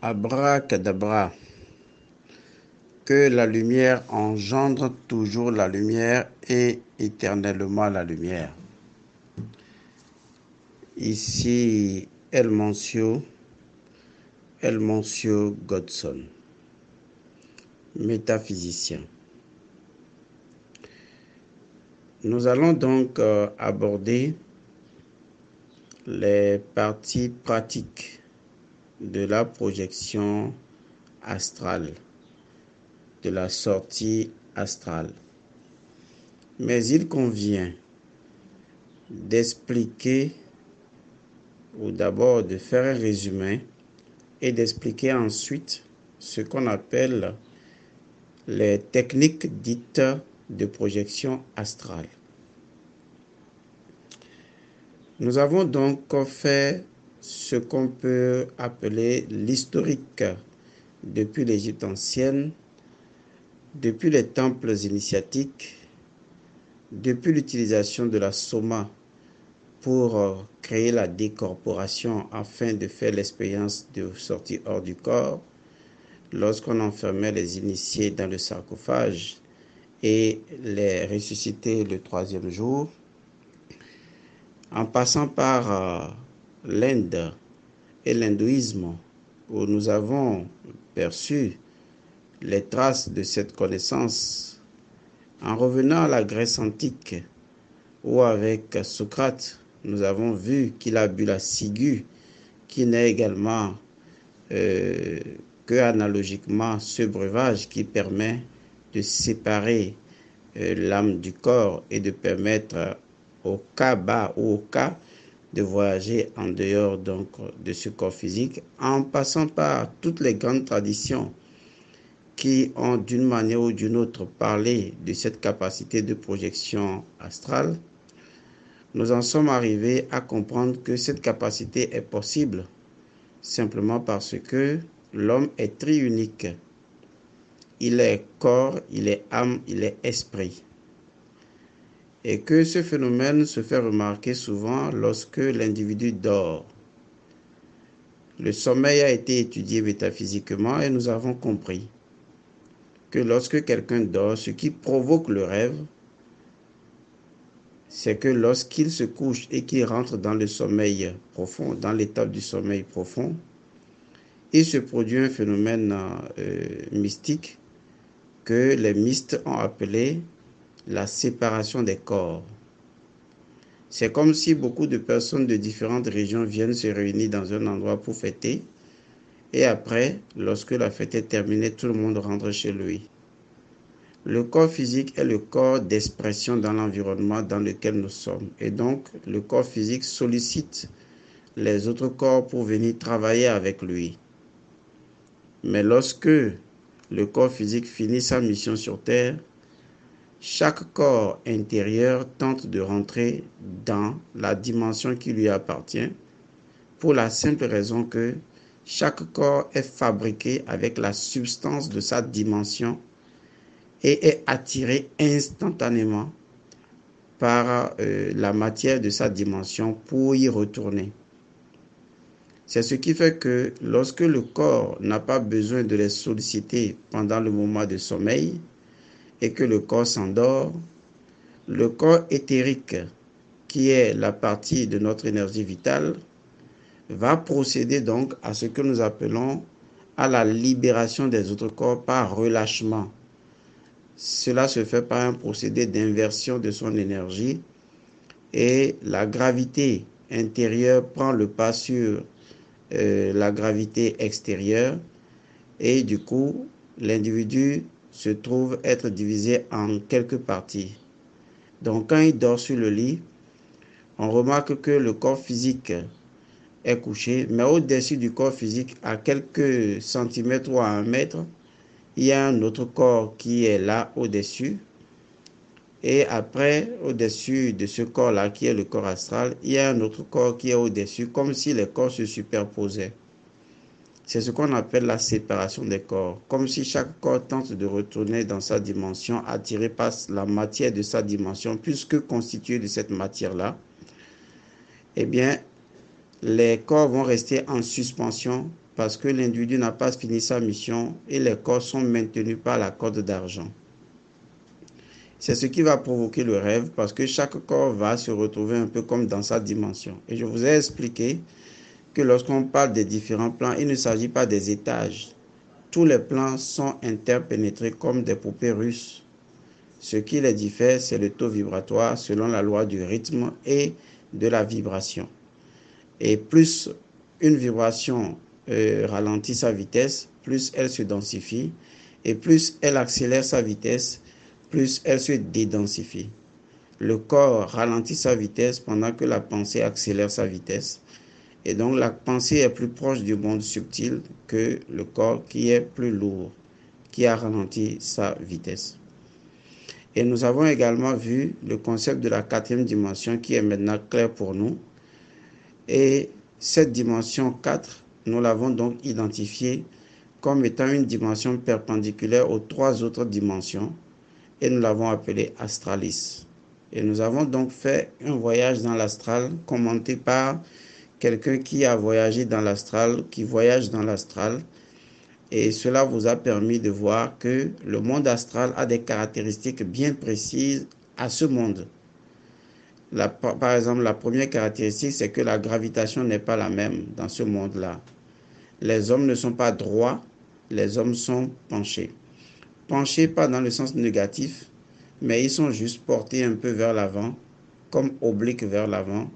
Abracadabra, que la lumière engendre toujours la lumière et éternellement la lumière. Ici, El Mancio Godson, métaphysicien. Nous allons donc aborder les parties pratiques de la projection astrale, de la sortie astrale. Mais il convient d'expliquer ou d'abord de faire un résumé et d'expliquer ensuite ce qu'on appelle les techniques dites de projection astrale. Nous avons donc fait ce qu'on peut appeler l'historique depuis l'Égypte ancienne, depuis les temples initiatiques, depuis l'utilisation de la soma pour créer la décorporation afin de faire l'expérience de sortie hors du corps, lorsqu'on enfermait les initiés dans le sarcophage et les ressusciter le troisième jour, en passant par l'Inde et l'hindouisme, où nous avons perçu les traces de cette connaissance, en revenant à la Grèce antique, où avec Socrate, nous avons vu qu'il a bu la ciguë, qui n'est également que analogiquement ce breuvage qui permet de séparer l'âme du corps et de permettre au cas bas ou au cas de voyager en dehors donc de ce corps physique, en passant par toutes les grandes traditions qui ont d'une manière ou d'une autre parlé de cette capacité de projection astrale. Nous en sommes arrivés à comprendre que cette capacité est possible simplement parce que l'homme est triunique. Il est corps, il est âme, il est esprit. Et que ce phénomène se fait remarquer souvent lorsque l'individu dort. Le sommeil a été étudié métaphysiquement et nous avons compris que lorsque quelqu'un dort, ce qui provoque le rêve, c'est que lorsqu'il se couche et qu'il rentre dans le sommeil profond, dans l'étape du sommeil profond, il se produit un phénomène mystique que les mystes ont appelé la séparation des corps. C'est comme si beaucoup de personnes de différentes régions viennent se réunir dans un endroit pour fêter, et après, lorsque la fête est terminée, tout le monde rentre chez lui. Le corps physique est le corps d'expression dans l'environnement dans lequel nous sommes. Et donc, le corps physique sollicite les autres corps pour venir travailler avec lui. Mais lorsque le corps physique finit sa mission sur Terre, chaque corps intérieur tente de rentrer dans la dimension qui lui appartient pour la simple raison que chaque corps est fabriqué avec la substance de sa dimension et est attiré instantanément par la matière de sa dimension pour y retourner. C'est ce qui fait que lorsque le corps n'a pas besoin de les solliciter pendant le moment de sommeil et que le corps s'endort, le corps éthérique, qui est la partie de notre énergie vitale, va procéder donc à ce que nous appelons à la libération des autres corps par relâchement. Cela se fait par un procédé d'inversion de son énergie et la gravité intérieure prend le pas sur la gravité extérieure et du coup l'individu se trouve être divisé en quelques parties. Donc quand il dort sur le lit, on remarque que le corps physique est couché, mais au-dessus du corps physique, à quelques centimètres ou à 1 mètre, il y a un autre corps qui est là au-dessus. Et après, au-dessus de ce corps-là, qui est le corps astral, il y a un autre corps qui est au-dessus, comme si les corps se superposaient. C'est ce qu'on appelle la séparation des corps, comme si chaque corps tente de retourner dans sa dimension, attiré par la matière de sa dimension, puisque constitué de cette matière-là. Eh bien, les corps vont rester en suspension parce que l'individu n'a pas fini sa mission et les corps sont maintenus par la corde d'argent. C'est ce qui va provoquer le rêve parce que chaque corps va se retrouver un peu comme dans sa dimension. Et je vous ai expliqué que lorsqu'on parle des différents plans, il ne s'agit pas des étages. Tous les plans sont interpénétrés comme des poupées russes. Ce qui les diffère, c'est le taux vibratoire selon la loi du rythme et de la vibration. Et plus une vibration ralentit sa vitesse, plus elle se densifie. Et plus elle accélère sa vitesse, plus elle se dédensifie. Le corps ralentit sa vitesse pendant que la pensée accélère sa vitesse. Et donc la pensée est plus proche du monde subtil que le corps qui est plus lourd, qui a ralenti sa vitesse. Et nous avons également vu le concept de la quatrième dimension qui est maintenant clair pour nous. Et cette dimension 4, nous l'avons donc identifiée comme étant une dimension perpendiculaire aux trois autres dimensions et nous l'avons appelée Astralis. Et nous avons donc fait un voyage dans l'astral commenté par quelqu'un qui a voyagé dans l'astral, qui voyage dans l'astral. Et cela vous a permis de voir que le monde astral a des caractéristiques bien précises à ce monde. Par exemple, la première caractéristique, c'est que la gravitation n'est pas la même dans ce monde-là. Les hommes ne sont pas droits, les hommes sont penchés. Penchés pas dans le sens négatif, mais ils sont juste portés un peu vers l'avant, comme obliques vers l'avant.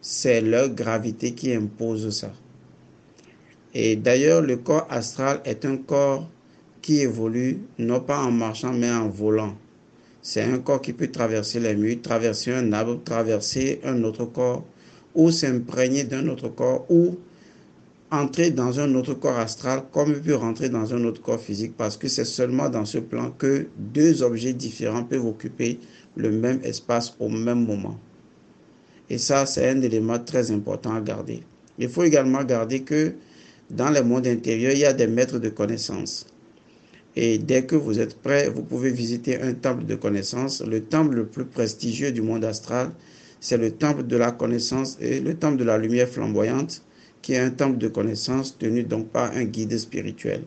C'est leur gravité qui impose ça. Et d'ailleurs, le corps astral est un corps qui évolue non pas en marchant, mais en volant. C'est un corps qui peut traverser les murs, traverser un arbre, traverser un autre corps, ou s'imprégner d'un autre corps, ou entrer dans un autre corps astral comme il peut rentrer dans un autre corps physique parce que c'est seulement dans ce plan que deux objets différents peuvent occuper le même espace au même moment. Et ça, c'est un élément très important à garder. Il faut également garder que dans les mondes intérieurs, il y a des maîtres de connaissances. Et dès que vous êtes prêt, vous pouvez visiter un temple de connaissances. Le temple le plus prestigieux du monde astral, c'est le temple de la connaissance et le temple de la lumière flamboyante, qui est un temple de connaissance tenu donc par un guide spirituel.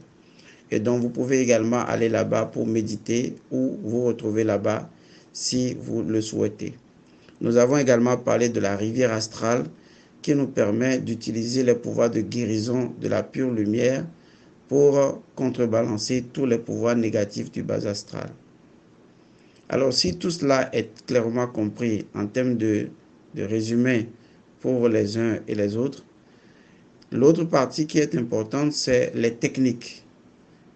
Et donc vous pouvez également aller là-bas pour méditer ou vous retrouver là-bas si vous le souhaitez. Nous avons également parlé de la rivière astrale qui nous permet d'utiliser les pouvoirs de guérison de la pure lumière pour contrebalancer tous les pouvoirs négatifs du bas astral. Alors si tout cela est clairement compris en termes de résumé pour les uns et les autres, l'autre partie qui est importante, c'est les techniques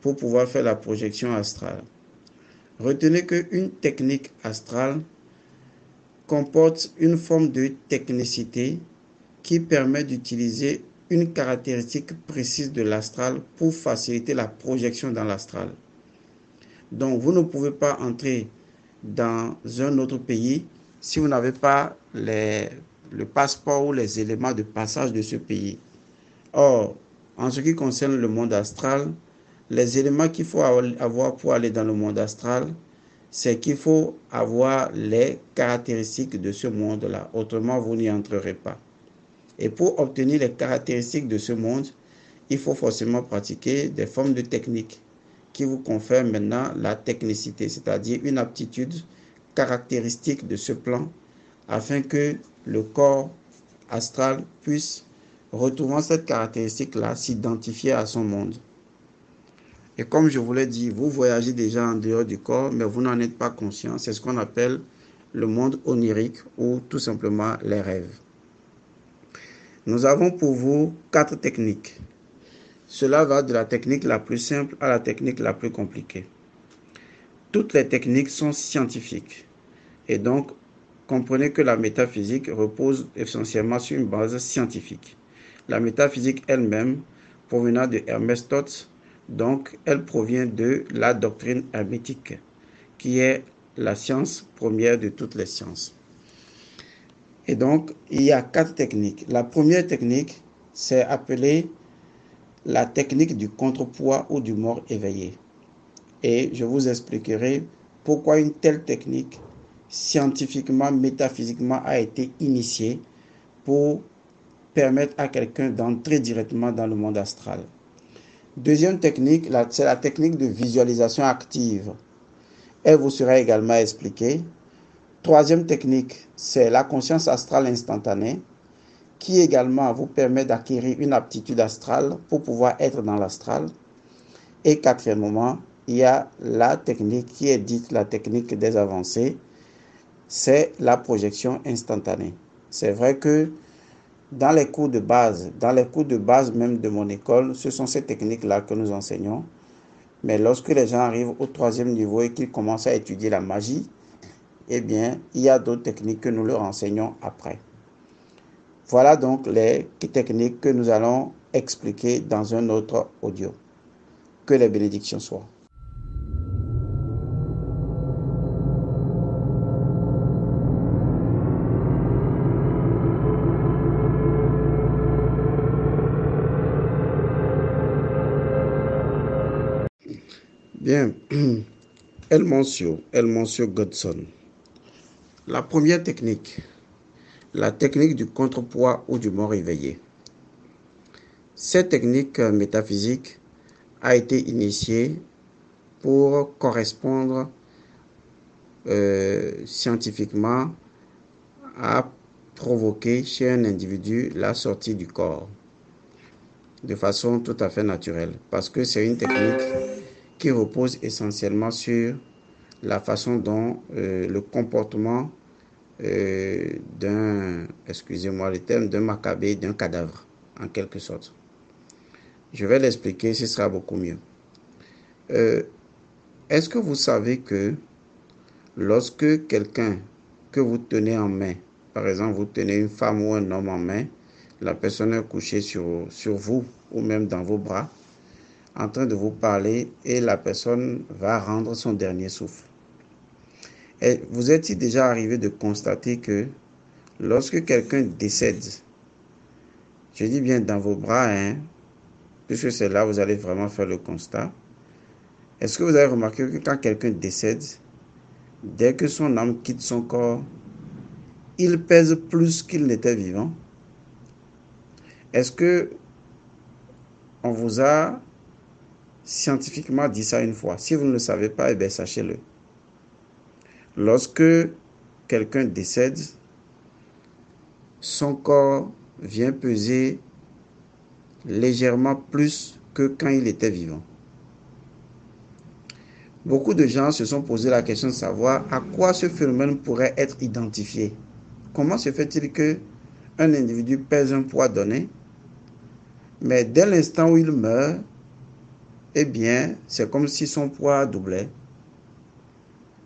pour pouvoir faire la projection astrale. Retenez qu'une technique astrale comporte une forme de technicité qui permet d'utiliser une caractéristique précise de l'astral pour faciliter la projection dans l'astral. Donc, vous ne pouvez pas entrer dans un autre pays si vous n'avez pas le passeport ou les éléments de passage de ce pays. Or, en ce qui concerne le monde astral, les éléments qu'il faut avoir pour aller dans le monde astral, c'est qu'il faut avoir les caractéristiques de ce monde-là. Autrement, vous n'y entrerez pas. Et pour obtenir les caractéristiques de ce monde, il faut forcément pratiquer des formes de techniques qui vous confèrent maintenant la technicité, c'est-à-dire une aptitude caractéristique de ce plan afin que le corps astral puisse, retrouvant cette caractéristique-là, s'identifier à son monde. Et comme je vous l'ai dit, vous voyagez déjà en dehors du corps, mais vous n'en êtes pas conscient. C'est ce qu'on appelle le monde onirique ou tout simplement les rêves. Nous avons pour vous 4 techniques. Cela va de la technique la plus simple à la technique la plus compliquée. Toutes les techniques sont scientifiques. Et donc, comprenez que la métaphysique repose essentiellement sur une base scientifique. La métaphysique elle-même, provenant de Hermès Tots, donc elle provient de la doctrine hermétique, qui est la science première de toutes les sciences. Et donc, il y a 4 techniques. La première technique, c'est appelée la technique du contrepoids ou du mort éveillé. Et je vous expliquerai pourquoi une telle technique, scientifiquement, métaphysiquement, a été initiée pour permettre à quelqu'un d'entrer directement dans le monde astral. Deuxième technique, c'est la technique de visualisation active. Elle vous sera également expliquée. Troisième technique, c'est la conscience astrale instantanée, qui également vous permet d'acquérir une aptitude astrale pour pouvoir être dans l'astral. Et quatrièmement, il y a la technique qui est dite la technique des avancées, c'est la projection instantanée. C'est vrai que dans les cours de base même de mon école, ce sont ces techniques-là que nous enseignons. Mais lorsque les gens arrivent au troisième niveau et qu'ils commencent à étudier la magie, eh bien, il y a d'autres techniques que nous leur enseignons après. Voilà donc les techniques que nous allons expliquer dans un autre audio. Que les bénédictions soient. Bien, El Monsieur Godson. La première technique, la technique du contrepoids ou du mort éveillé. Cette technique métaphysique a été initiée pour correspondre scientifiquement à provoquer chez un individu la sortie du corps de façon tout à fait naturelle, parce que c'est une technique qui repose essentiellement sur la façon dont le comportement excusez-moi le terme, d'un macabé, d'un cadavre, en quelque sorte. Je vais l'expliquer, ce sera beaucoup mieux. Est-ce que vous savez que lorsque quelqu'un que vous tenez en main, par exemple, vous tenez une femme ou un homme en main, la personne est couchée sur vous ou même dans vos bras, en train de vous parler et la personne va rendre son dernier souffle. Et vous êtes-il déjà arrivé de constater que lorsque quelqu'un décède, je dis bien dans vos bras, puisque c'est là où vous allez vraiment faire le constat, est-ce que vous avez remarqué que quand quelqu'un décède, dès que son âme quitte son corps, il pèse plus qu'il n'était vivant? Est-ce que on vous a scientifiquement dit ça une fois? Si vous ne le savez pas, eh bien sachez-le. Lorsque quelqu'un décède, son corps vient peser légèrement plus que quand il était vivant. Beaucoup de gens se sont posé la question de savoir à quoi ce phénomène pourrait être identifié. Comment se fait-il que un individu pèse un poids donné, mais dès l'instant où il meurt, eh bien, c'est comme si son poids doublait.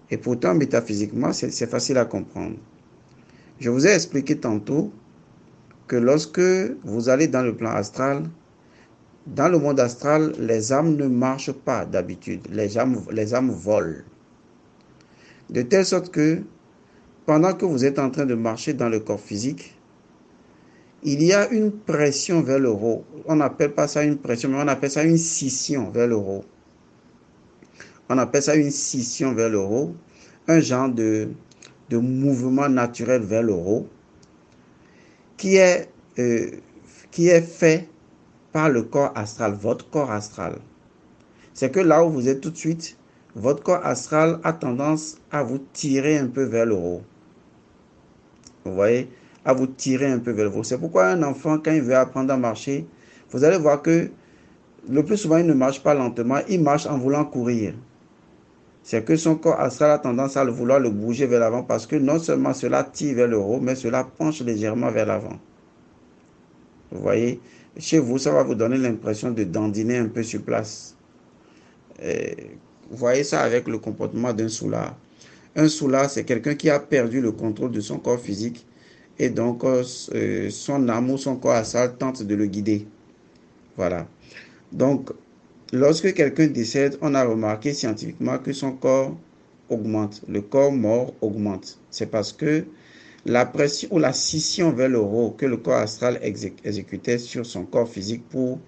Et pourtant, métaphysiquement, c'est facile à comprendre. Je vous ai expliqué tantôt que lorsque vous allez dans le plan astral, dans le monde astral, les âmes ne marchent pas d'habitude. Les âmes volent. De telle sorte que, pendant que vous êtes en train de marcher dans le corps physique, il y a une pression vers le haut. On n'appelle pas ça une pression, mais on appelle ça une scission vers le haut. On appelle ça une scission vers le haut, un genre de mouvement naturel vers le haut qui est fait par le corps astral, votre corps astral. C'est que là où vous êtes tout de suite, votre corps astral a tendance à vous tirer un peu vers le haut. Vous voyez, à vous tirer un peu vers le haut. C'est pourquoi un enfant, quand il veut apprendre à marcher, vous allez voir que le plus souvent, il ne marche pas lentement, il marche en voulant courir. C'est que son corps astral a tendance à vouloir le bouger vers l'avant parce que non seulement cela tire vers le haut, mais cela penche légèrement vers l'avant. Vous voyez, chez vous, ça va vous donner l'impression de dandiner un peu sur place. Vous voyez ça avec le comportement d'un soulard. Un soulard, c'est quelqu'un qui a perdu le contrôle de son corps physique et donc son âme ou son corps astral tente de le guider. Voilà. Donc, lorsque quelqu'un décède, on a remarqué scientifiquement que son corps augmente. Le corps mort augmente. C'est parce que la pression ou la scission vers le haut que le corps astral exécutait sur son corps physique pour,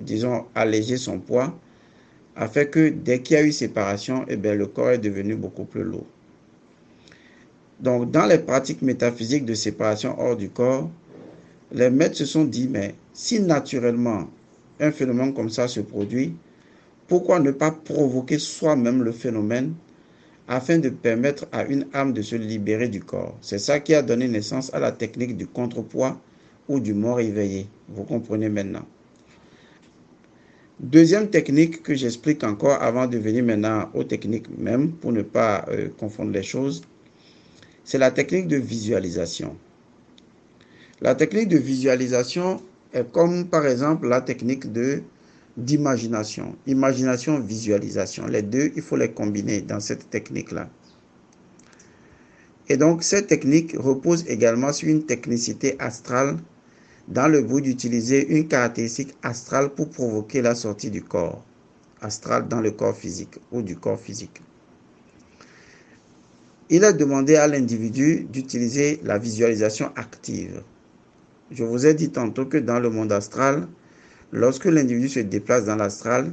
disons, alléger son poids, a fait que dès qu'il y a eu séparation, eh bien, le corps est devenu beaucoup plus lourd. Donc, dans les pratiques métaphysiques de séparation hors du corps, les maîtres se sont dit, mais si naturellement, un phénomène comme ça se produit, pourquoi ne pas provoquer soi-même le phénomène afin de permettre à une âme de se libérer du corps? C'est ça qui a donné naissance à la technique du contrepoids ou du mort éveillé. Vous comprenez maintenant. Deuxième technique que j'explique encore avant de venir maintenant aux techniques même, pour ne pas confondre les choses, c'est la technique de visualisation. La technique de visualisation est comme par exemple la technique d'imagination. Imagination, visualisation. Les deux, il faut les combiner dans cette technique-là. Et donc, cette technique repose également sur une technicité astrale dans le but d'utiliser une caractéristique astrale pour provoquer la sortie du corps astral dans le corps physique ou du corps physique. Il est demandé à l'individu d'utiliser la visualisation active. Je vous ai dit tantôt que dans le monde astral, lorsque l'individu se déplace dans l'astral,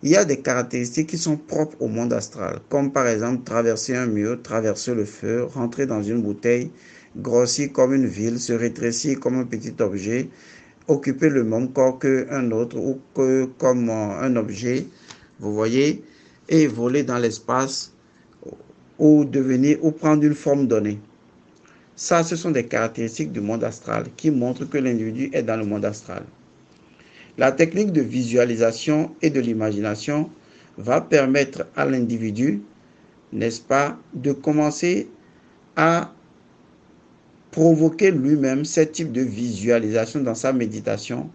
il y a des caractéristiques qui sont propres au monde astral, comme par exemple traverser un mur, traverser le feu, rentrer dans une bouteille, grossir comme une ville, se rétrécir comme un petit objet, occuper le même corps qu'un autre ou que comme un objet, vous voyez, et voler dans l'espace ou devenir ou prendre une forme donnée. Ça, ce sont des caractéristiques du monde astral qui montrent que l'individu est dans le monde astral. La technique de visualisation et de l'imagination va permettre à l'individu, n'est-ce pas, de commencer à provoquer lui-même ce type de visualisation dans sa méditation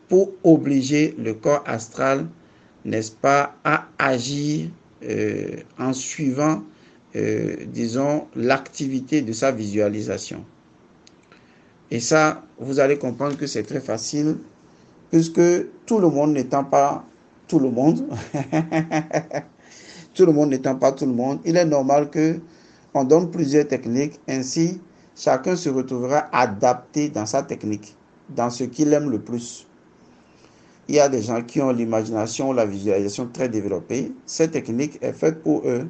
pour obliger le corps astral, n'est-ce pas, à agir en suivant, disons, l'activité de sa visualisation. Et ça, vous allez comprendre que c'est très facile, puisque tout le monde n'étant pas tout le monde, tout le monde n'étant pas tout le monde, il est normal qu'on donne plusieurs techniques, ainsi chacun se retrouvera adapté dans sa technique, dans ce qu'il aime le plus. Il y a des gens qui ont l'imagination ou la visualisation très développée. Cette technique est faite pour eux.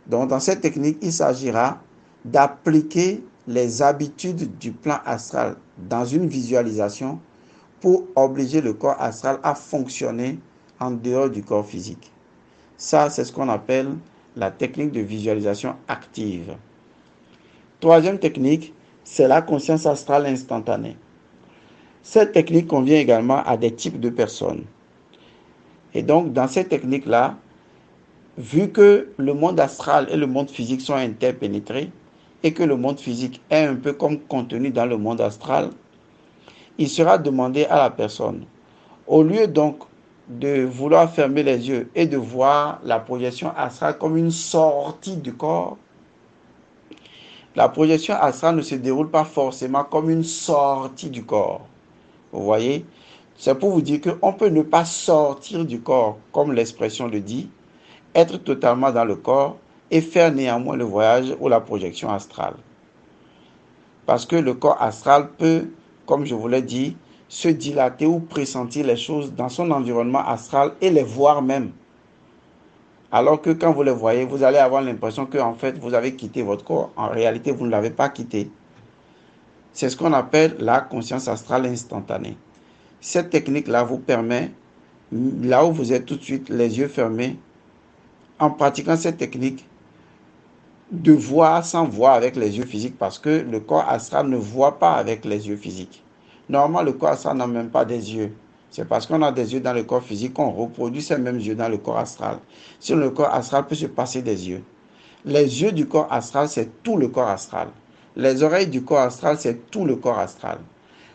Donc, dans cette technique, il s'agira d'appliquer les habitudes du plan astral dans une visualisation pour obliger le corps astral à fonctionner en dehors du corps physique. Ça, c'est ce qu'on appelle la technique de visualisation active. Troisième technique, c'est la conscience astrale instantanée. Cette technique convient également à des types de personnes. Et donc, dans cette technique-là, vu que le monde astral et le monde physique sont interpénétrés et que le monde physique est un peu comme contenu dans le monde astral, il sera demandé à la personne, au lieu donc de vouloir fermer les yeux et de voir la projection astrale comme une sortie du corps, la projection astrale ne se déroule pas forcément comme une sortie du corps. Vous voyez, c'est pour vous dire qu'on peut ne pas sortir du corps, comme l'expression le dit, être totalement dans le corps et faire néanmoins le voyage ou la projection astrale. Parce que le corps astral peut, comme je vous l'ai dit, se dilater ou pressentir les choses dans son environnement astral et les voir même. Alors que quand vous les voyez, vous allez avoir l'impression que en fait, vous avez quitté votre corps. En réalité, vous ne l'avez pas quitté. C'est ce qu'on appelle la conscience astrale instantanée. Cette technique-là vous permet, là où vous êtes tout de suite les yeux fermés, en pratiquant cette technique, de voir sans voir avec les yeux physiques, parce que le corps astral ne voit pas avec les yeux physiques. Normalement, le corps astral n'a même pas des yeux. C'est parce qu'on a des yeux dans le corps physique qu'on reproduit ces mêmes yeux dans le corps astral. Sinon, le corps astral peut se passer des yeux. Les yeux du corps astral, c'est tout le corps astral. Les oreilles du corps astral, c'est tout le corps astral.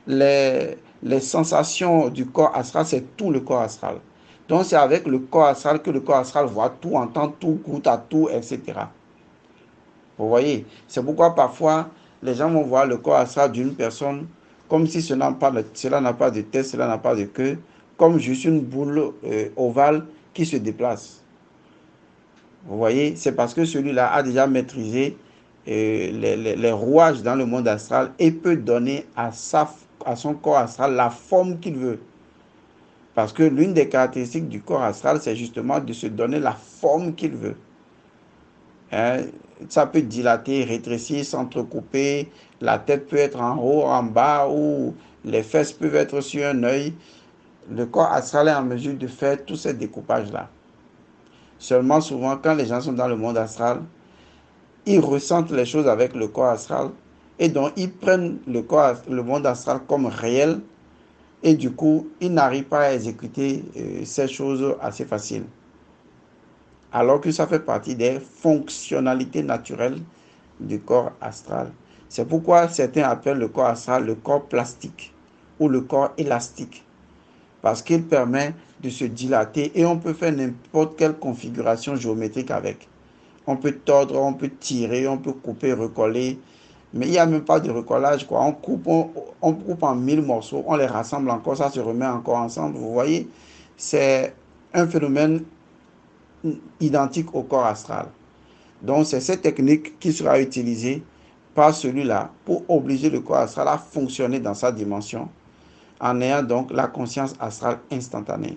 Les sensations du corps astral, c'est tout le corps astral. Donc, c'est avec le corps astral que le corps astral voit tout, entend tout, goûte à tout, etc. Vous voyez, c'est pourquoi parfois, les gens vont voir le corps astral d'une personne comme si cela n'a pas de tête, cela n'a pas de queue, comme juste une boule ovale qui se déplace. Vous voyez, c'est parce que celui-là a déjà maîtrisé les rouages dans le monde astral et peut donner à son corps astral la forme qu'il veut. Parce que l'une des caractéristiques du corps astral, c'est justement de se donner la forme qu'il veut. Hein? Ça peut dilater, rétrécir, s'entrecouper, la tête peut être en haut, en bas, ou les fesses peuvent être sur un œil. le corps astral est en mesure de faire tous ces découpages-là. Seulement, souvent, quand les gens sont dans le monde astral, ils ressentent les choses avec le corps astral et donc ils prennent le monde astral comme réel et du coup, ils n'arrivent pas à exécuter ces choses assez faciles. Alors que ça fait partie des fonctionnalités naturelles du corps astral. C'est pourquoi certains appellent le corps astral le corps plastique ou le corps élastique, parce qu'il permet de se dilater et on peut faire n'importe quelle configuration géométrique avec. On peut tordre, on peut tirer, on peut couper, recoller, mais il n'y a même pas de recollage, quoi. On coupe en 1000 morceaux, on les rassemble encore, ça se remet encore ensemble. Vous voyez, c'est un phénomène identique au corps astral. Donc, c'est cette technique qui sera utilisée par celui-là pour obliger le corps astral à fonctionner dans sa dimension en ayant donc la conscience astrale instantanée.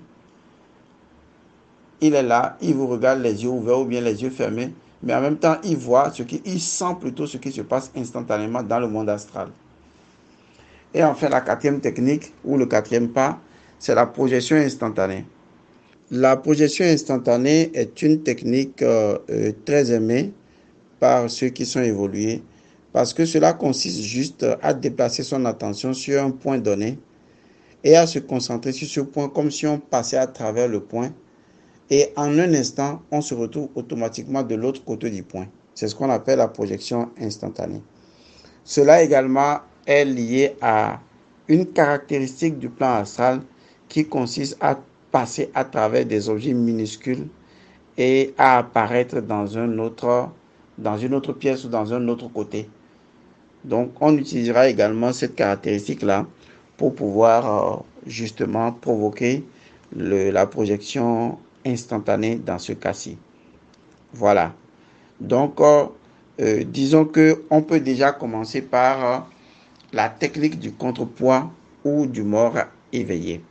Il est là, il vous regarde les yeux ouverts ou bien les yeux fermés, mais en même temps, il sent plutôt ce qui se passe instantanément dans le monde astral. Et enfin, la quatrième technique, ou le quatrième pas, c'est la projection instantanée. La projection instantanée est une technique très aimée par ceux qui sont évolués, parce que cela consiste juste à déplacer son attention sur un point donné et à se concentrer sur ce point comme si on passait à travers le point. Et en un instant, on se retrouve automatiquement de l'autre côté du point. C'est ce qu'on appelle la projection instantanée. Cela également est lié à une caractéristique du plan astral qui consiste à passer à travers des objets minuscules et à apparaître dans une autre pièce ou dans un autre côté. Donc, on utilisera également cette caractéristique-là pour pouvoir justement provoquer la projection instantanée dans ce cas-ci. Voilà. Donc, disons qu'on peut déjà commencer par la technique du contrepoids ou du mort éveillé.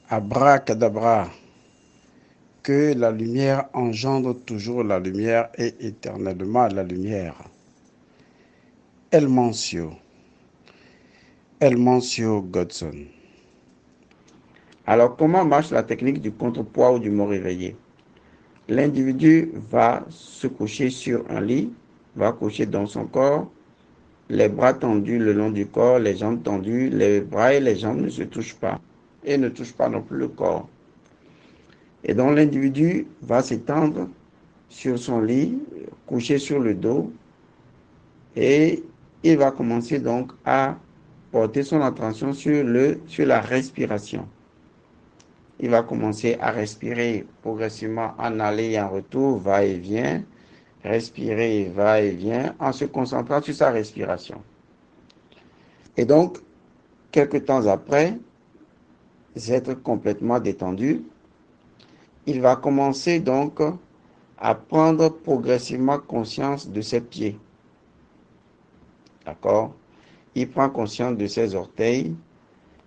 Abracadabra, que la lumière engendre toujours la lumière et éternellement la lumière. El Mancio Godson. Alors, comment marche la technique du contrepoids ou du mort éveillé? L'individu va se coucher sur un lit, va coucher dans son corps, les bras tendus le long du corps, les jambes tendues, les bras et les jambes ne se touchent pas et ne touchent pas non plus le corps. Et donc l'individu va s'étendre sur son lit, couché sur le dos, et il va commencer donc à porter son attention sur la respiration. Il va commencer à respirer progressivement en aller et en retour, va et vient, respirer, va et vient, en se concentrant sur sa respiration. Et donc, quelque temps après, être complètement détendu, il va commencer donc à prendre progressivement conscience de ses pieds. D'accord? Il prend conscience de ses orteils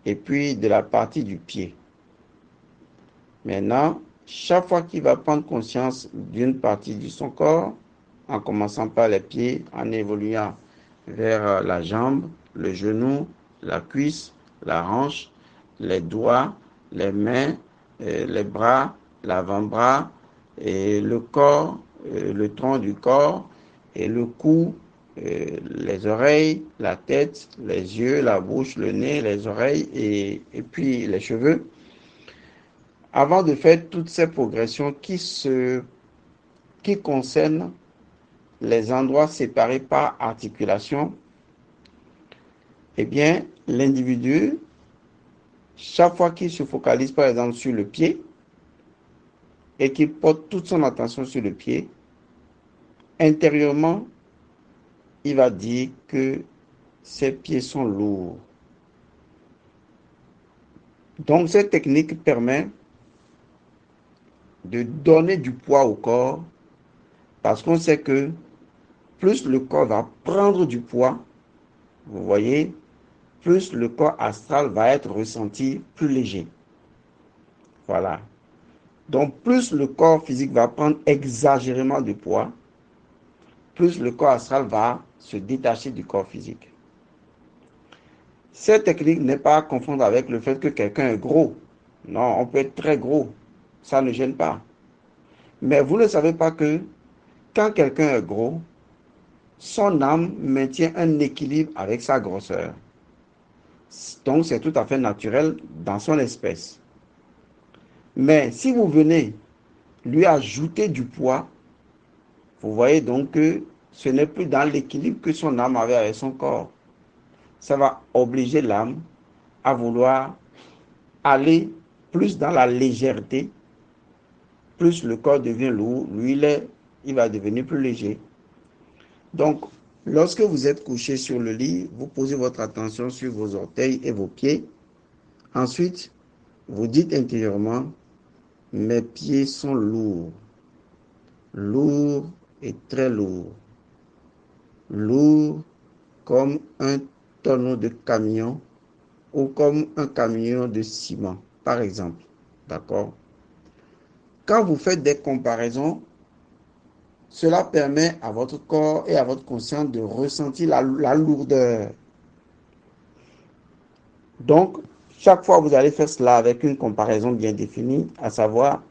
et puis de la partie du pied. Maintenant, chaque fois qu'il va prendre conscience d'une partie de son corps, en commençant par les pieds, en évoluant vers la jambe, le genou, la cuisse, la hanche, les doigts, les mains, les bras, l'avant-bras, et le corps, le tronc du corps, et le cou, les oreilles, la tête, les yeux, la bouche, le nez, les oreilles et puis les cheveux. Avant de faire toutes ces progressions qui concernent les endroits séparés par articulation, eh bien, l'individu, chaque fois qu'il se focalise par exemple sur le pied et qu'il porte toute son attention sur le pied, intérieurement, il va dire que ses pieds sont lourds. Donc, cette technique permet de donner du poids au corps parce qu'on sait que plus le corps va prendre du poids, vous voyez, plus le corps astral va être ressenti plus léger. Voilà. Donc, plus le corps physique va prendre exagérément de poids, plus le corps astral va se détacher du corps physique. Cette technique n'est pas à confondre avec le fait que quelqu'un est gros. Non, on peut être très gros. Ça ne gêne pas. Mais vous ne savez pas que quand quelqu'un est gros, son âme maintient un équilibre avec sa grosseur. Donc, c'est tout à fait naturel dans son espèce. Mais si vous venez lui ajouter du poids, vous voyez donc que ce n'est plus dans l'équilibre que son âme avait avec son corps. Ça va obliger l'âme à vouloir aller plus dans la légèreté, plus le corps devient lourd, lui, il va devenir plus léger. Donc, lorsque vous êtes couché sur le lit, vous posez votre attention sur vos orteils et vos pieds. Ensuite, vous dites intérieurement, mes pieds sont lourds, lourds et très lourds, lourds comme un tonneau de camion ou comme un camion de ciment, par exemple. D'accord? Quand vous faites des comparaisons, cela permet à votre corps et à votre conscience de ressentir la lourdeur. Donc, chaque fois, vous allez faire cela avec une comparaison bien définie, à savoir,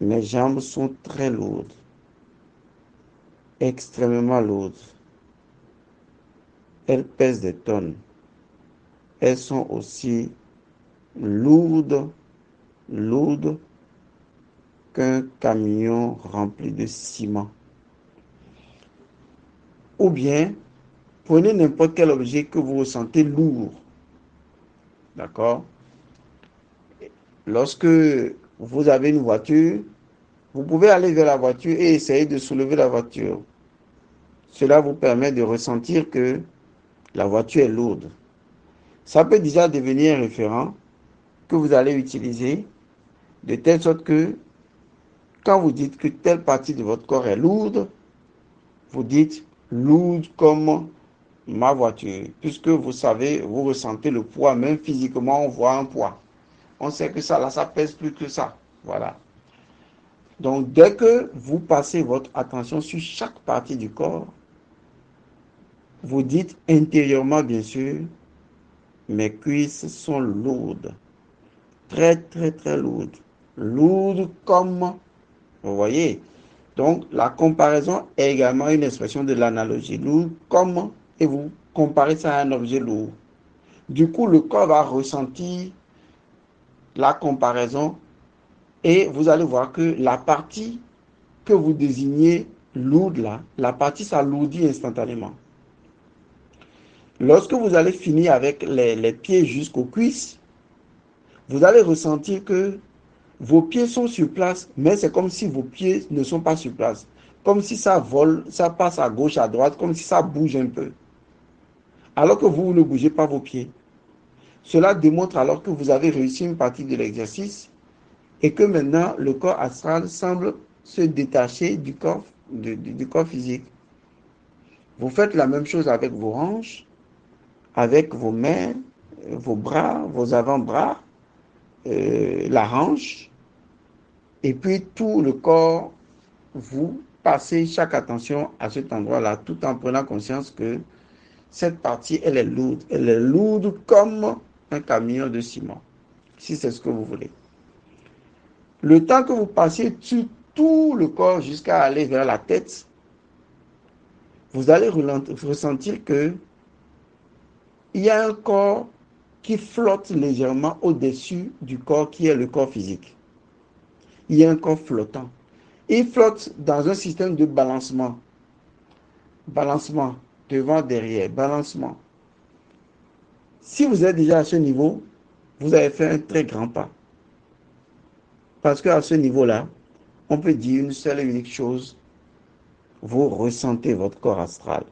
mes jambes sont très lourdes, extrêmement lourdes. Elles pèsent des tonnes. Elles sont aussi lourdes, lourdes qu'un camion rempli de ciment. Ou bien, prenez n'importe quel objet que vous ressentez lourd. D'accord? Lorsque vous avez une voiture, vous pouvez aller vers la voiture et essayer de soulever la voiture. Cela vous permet de ressentir que la voiture est lourde. Ça peut déjà devenir un référent que vous allez utiliser de telle sorte que quand vous dites que telle partie de votre corps est lourde, vous dites lourde comme ma voiture, puisque vous savez, vous ressentez le poids, même physiquement, on voit un poids. On sait que ça, là, ça pèse plus que ça. Voilà. Donc, dès que vous passez votre attention sur chaque partie du corps, vous dites intérieurement, bien sûr, mes cuisses sont lourdes. Très, très, très lourdes. Lourdes comme, vous voyez. Donc, la comparaison est également une expression de l'analogie. Lourd comme, et vous comparez ça à un objet lourd. Du coup, le corps va ressentir la comparaison et vous allez voir que la partie que vous désignez lourde là, la partie s'alourdit instantanément. Lorsque vous allez finir avec les pieds jusqu'aux cuisses, vous allez ressentir que vos pieds sont sur place, mais c'est comme si vos pieds ne sont pas sur place. Comme si ça vole, ça passe à gauche, à droite, comme si ça bouge un peu. Alors que vous ne bougez pas vos pieds. Cela démontre alors que vous avez réussi une partie de l'exercice et que maintenant le corps astral semble se détacher du corps, du corps physique. Vous faites la même chose avec vos hanches, avec vos mains, vos bras, vos avant-bras, la hanche, et puis tout le corps, vous passez chaque attention à cet endroit-là, tout en prenant conscience que cette partie, elle est lourde. Elle est lourde comme un camion de ciment, si c'est ce que vous voulez. Le temps que vous passez sur tout le corps jusqu'à aller vers la tête, vous allez ressentir que il y a un corps qui flotte légèrement au-dessus du corps qui est le corps physique. Il y a un corps flottant. Il flotte dans un système de balancement. Balancement, devant, derrière, balancement. Si vous êtes déjà à ce niveau, vous avez fait un très grand pas. Parce qu'à ce niveau-là, on peut dire une seule et unique chose. Vous ressentez votre corps astral.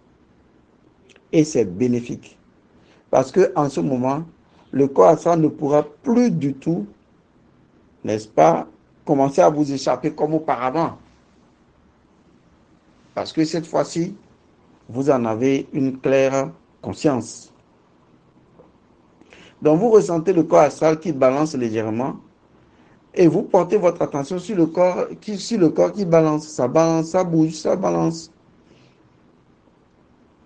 Et c'est bénéfique. Parce qu'en ce moment, le corps astral ne pourra plus du tout, n'est-ce pas, commencer à vous échapper comme auparavant. Parce que cette fois-ci, vous en avez une claire conscience. Donc vous ressentez le corps astral qui balance légèrement Et vous portez votre attention sur le corps qui balance, ça bouge, ça balance.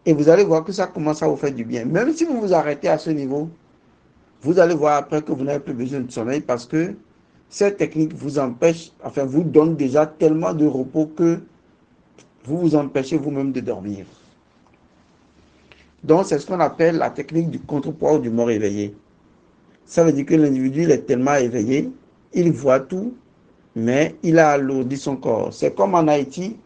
Et vous allez voir que ça commence à vous faire du bien. Même si vous vous arrêtez à ce niveau, vous allez voir après que vous n'avez plus besoin de sommeil parce que cette technique vous empêche, enfin vous donne déjà tellement de repos que vous vous empêchez vous-même de dormir. Donc c'est ce qu'on appelle la technique du contrepoids ou du mort éveillé. Ça veut dire que l'individu il est tellement éveillé, il voit tout, mais il a alourdi son corps. C'est comme en Haïti,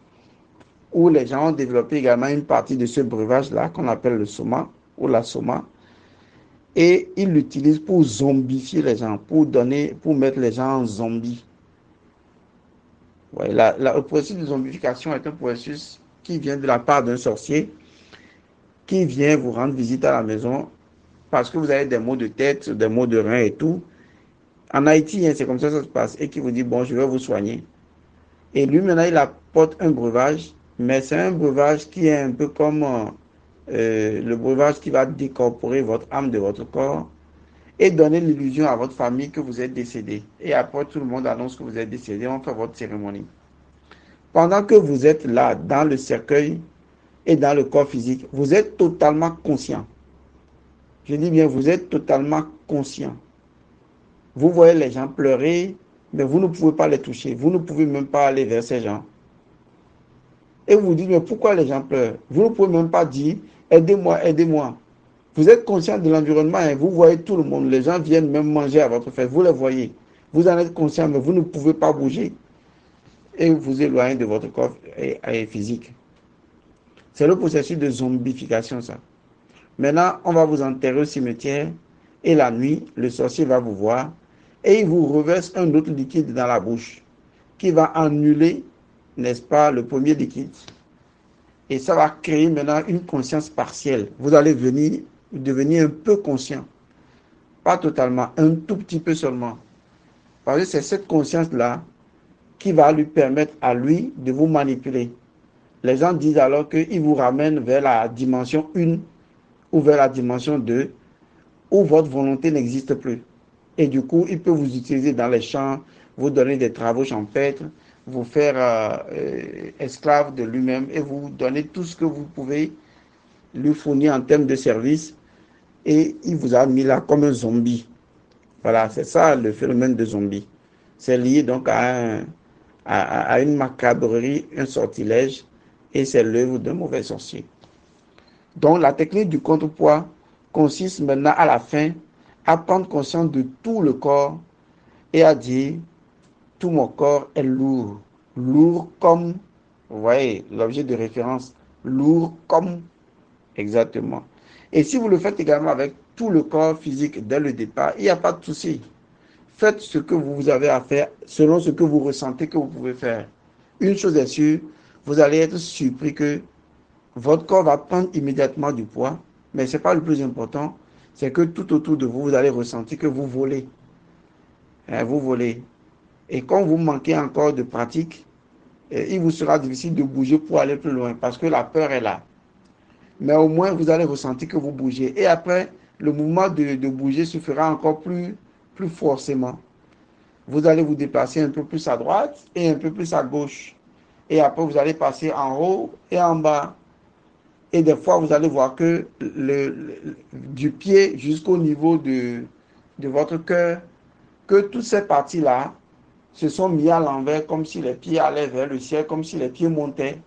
où les gens ont développé également une partie de ce breuvage-là qu'on appelle le soma ou la soma. Et ils l'utilisent pour zombifier les gens, pour mettre les gens en zombies. Ouais, le processus de zombification est un processus qui vient de la part d'un sorcier qui vient vous rendre visite à la maison parce que vous avez des maux de tête, des maux de rein et tout. En Haïti, hein, c'est comme ça que ça se passe. Et qui vous dit, bon, je vais vous soigner. Et lui, maintenant, il apporte un breuvage, mais c'est un breuvage qui est un peu comme le breuvage qui va décorporer votre âme de votre corps et donner l'illusion à votre famille que vous êtes décédé. Et après, tout le monde annonce que vous êtes décédé, on fait votre cérémonie. Pendant que vous êtes là, dans le cercueil et dans le corps physique, vous êtes totalement conscient. Je dis bien, vous êtes totalement conscient. Vous voyez les gens pleurer, mais vous ne pouvez pas les toucher. Vous ne pouvez même pas aller vers ces gens. Et vous vous dites, mais pourquoi les gens pleurent? Vous ne pouvez même pas dire, aidez-moi, aidez-moi. Vous êtes conscient de l'environnement et vous voyez tout le monde. Les gens viennent même manger à votre fête. Vous les voyez. Vous en êtes conscient, mais vous ne pouvez pas bouger. Et vous vous éloignez de votre corps physique. C'est le processus de zombification, ça. Maintenant, on va vous enterrer au cimetière. Et la nuit, le sorcier va vous voir. Et il vous reverse un autre liquide dans la bouche. Qui va annuler, n'est-ce pas, le premier liquide. Et ça va créer maintenant une conscience partielle. Vous allez devenir un peu conscient. Pas totalement, un tout petit peu seulement. Parce que c'est cette conscience-là qui va lui permettre à lui de vous manipuler. Les gens disent alors qu'il vous ramène vers la dimension 1 ou vers la dimension 2 où votre volonté n'existe plus. Et du coup, il peut vous utiliser dans les champs, vous donner des travaux champêtres, vous faire esclave de lui-même et vous donner tout ce que vous pouvez lui fournir en termes de services. Et il vous a mis là comme un zombie. Voilà, c'est ça le phénomène de zombie. C'est lié donc à une macabrerie, un sortilège, et c'est l'œuvre d'un mauvais sorcier. Donc la technique du contrepoids consiste maintenant à la fin à prendre conscience de tout le corps et à dire tout mon corps est lourd. Lourd comme, vous voyez, l'objet de référence, lourd comme, exactement. Et si vous le faites également avec tout le corps physique dès le départ, il n'y a pas de souci. Faites ce que vous avez à faire selon ce que vous ressentez que vous pouvez faire. Une chose est sûre, vous allez être surpris que votre corps va prendre immédiatement du poids, mais ce n'est pas le plus important, c'est que tout autour de vous, vous allez ressentir que vous volez. Vous volez. Et quand vous manquez encore de pratique, il vous sera difficile de bouger pour aller plus loin parce que la peur est là. Mais au moins, vous allez ressentir que vous bougez. Et après, le mouvement de bouger se fera encore plus forcément. Vous allez vous déplacer un peu plus à droite et un peu plus à gauche. Et après, vous allez passer en haut et en bas. Et des fois, vous allez voir que du pied jusqu'au niveau de votre cœur, que toutes ces parties-là se sont mis à l'envers comme si les pieds allaient vers le ciel, comme si les pieds montaient.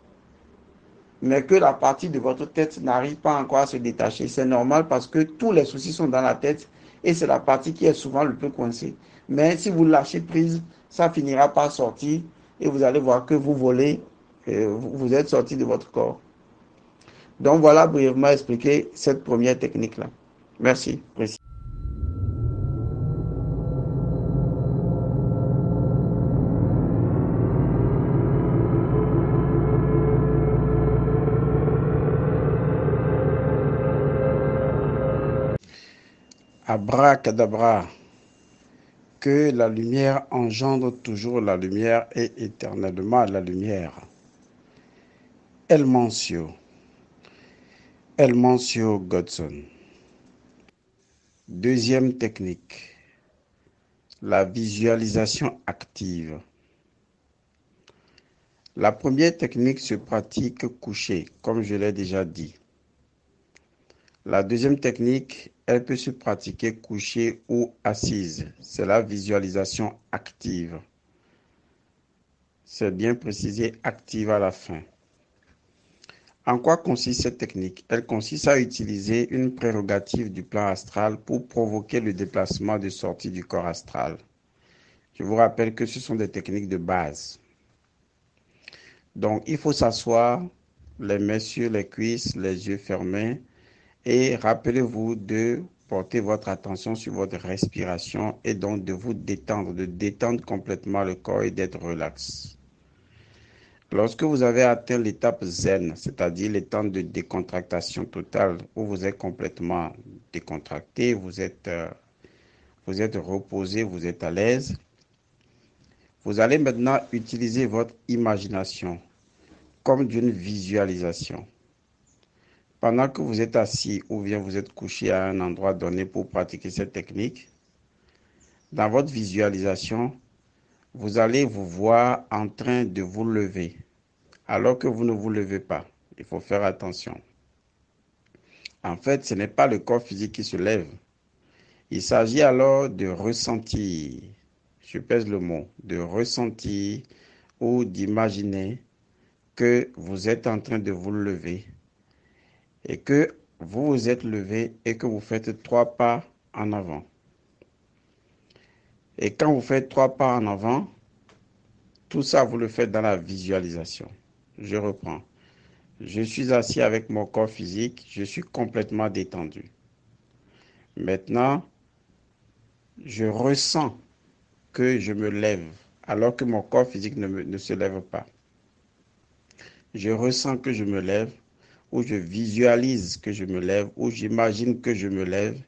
Mais que la partie de votre tête n'arrive pas encore à se détacher. C'est normal parce que tous les soucis sont dans la tête et c'est la partie qui est souvent le plus coincée. Mais si vous lâchez prise, ça finira par sortir et vous allez voir que vous volez, vous êtes sorti de votre corps. Donc voilà brièvement expliqué cette première technique-là. Merci. Abracadabra, que la lumière engendre toujours la lumière et éternellement la lumière. El Mancio Godson. Deuxième technique. La visualisation active. La première technique se pratique couché, comme je l'ai déjà dit. La deuxième technique, elle peut se pratiquer couché ou assise. C'est la visualisation active. C'est bien précisé, active à la fin. En quoi consiste cette technique? Elle consiste à utiliser une prérogative du plan astral pour provoquer le déplacement de sortie du corps astral. Je vous rappelle que ce sont des techniques de base. Donc, il faut s'asseoir, les mains sur les cuisses, les yeux fermés, et rappelez-vous de porter votre attention sur votre respiration et donc de vous détendre, de détendre complètement le corps et d'être relax. Lorsque vous avez atteint l'étape zen, c'est-à-dire l'état de décontractation totale, où vous êtes complètement décontracté, vous êtes reposé, vous êtes à l'aise, vous allez maintenant utiliser votre imagination comme d'une visualisation. Pendant que vous êtes assis ou bien vous êtes couché à un endroit donné pour pratiquer cette technique, dans votre visualisation, vous allez vous voir en train de vous lever, alors que vous ne vous levez pas. Il faut faire attention. En fait, ce n'est pas le corps physique qui se lève. Il s'agit alors de ressentir, je pèse le mot, de ressentir ou d'imaginer que vous êtes en train de vous lever et que vous vous êtes levé et que vous faites 3 pas en avant. Et quand vous faites 3 pas en avant, tout ça, vous le faites dans la visualisation. Je reprends. Je suis assis avec mon corps physique, je suis complètement détendu. Maintenant, je ressens que je me lève alors que mon corps physique ne se lève pas. Je ressens que je me lève ou je visualise que je me lève ou j'imagine que je me lève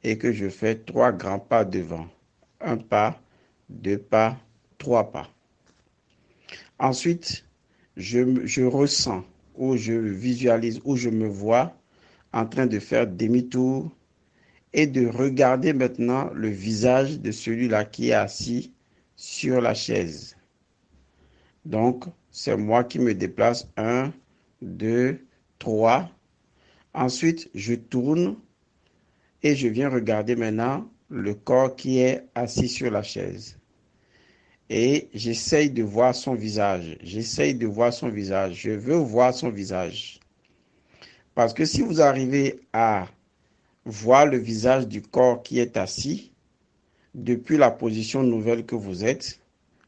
et que je fais 3 grands pas devant. 1 pas, 2 pas, 3 pas. Ensuite, je ressens ou je visualise ou je me vois en train de faire demi-tour et de regarder maintenant le visage de celui-là qui est assis sur la chaise. Donc, c'est moi qui me déplace. 1, 2, 3. Ensuite, je tourne et je viens regarder maintenant le corps qui est assis sur la chaise. Et j'essaye de voir son visage. J'essaye de voir son visage. Je veux voir son visage. Parce que si vous arrivez à voir le visage du corps qui est assis, depuis la position nouvelle que vous êtes,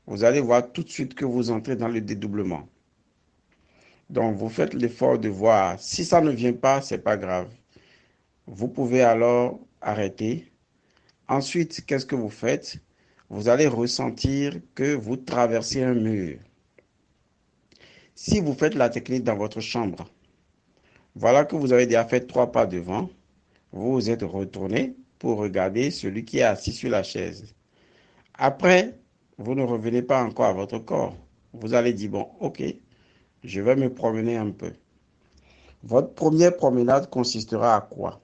vous allez voir tout de suite que vous entrez dans le dédoublement. Donc, vous faites l'effort de voir. Si ça ne vient pas, ce n'est pas grave. Vous pouvez alors arrêter. Ensuite, qu'est-ce que vous faites? Vous allez ressentir que vous traversez un mur. Si vous faites la technique dans votre chambre, voilà que vous avez déjà fait 3 pas devant, vous vous êtes retourné pour regarder celui qui est assis sur la chaise. Après, vous ne revenez pas encore à votre corps. Vous allez dire, bon, ok, je vais me promener un peu. Votre première promenade consistera à quoi?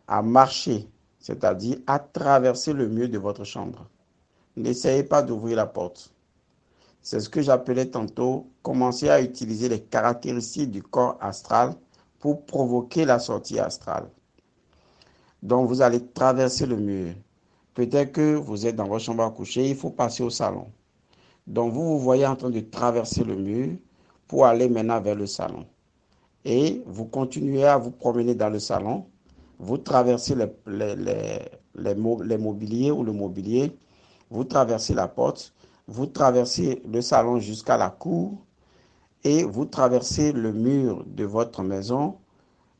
À marcher, c'est-à-dire à traverser le mur de votre chambre. N'essayez pas d'ouvrir la porte. C'est ce que j'appelais tantôt commencer à utiliser les caractéristiques du corps astral pour provoquer la sortie astrale. Donc, vous allez traverser le mur. Peut-être que vous êtes dans votre chambre à coucher, il faut passer au salon. Donc, vous vous voyez en train de traverser le mur pour aller maintenant vers le salon. Et vous continuez à vous promener dans le salon. Vous traversez les mobiliers ou le mobilier. Vous traversez la porte. Vous traversez le salon jusqu'à la cour. Et vous traversez le mur de votre maison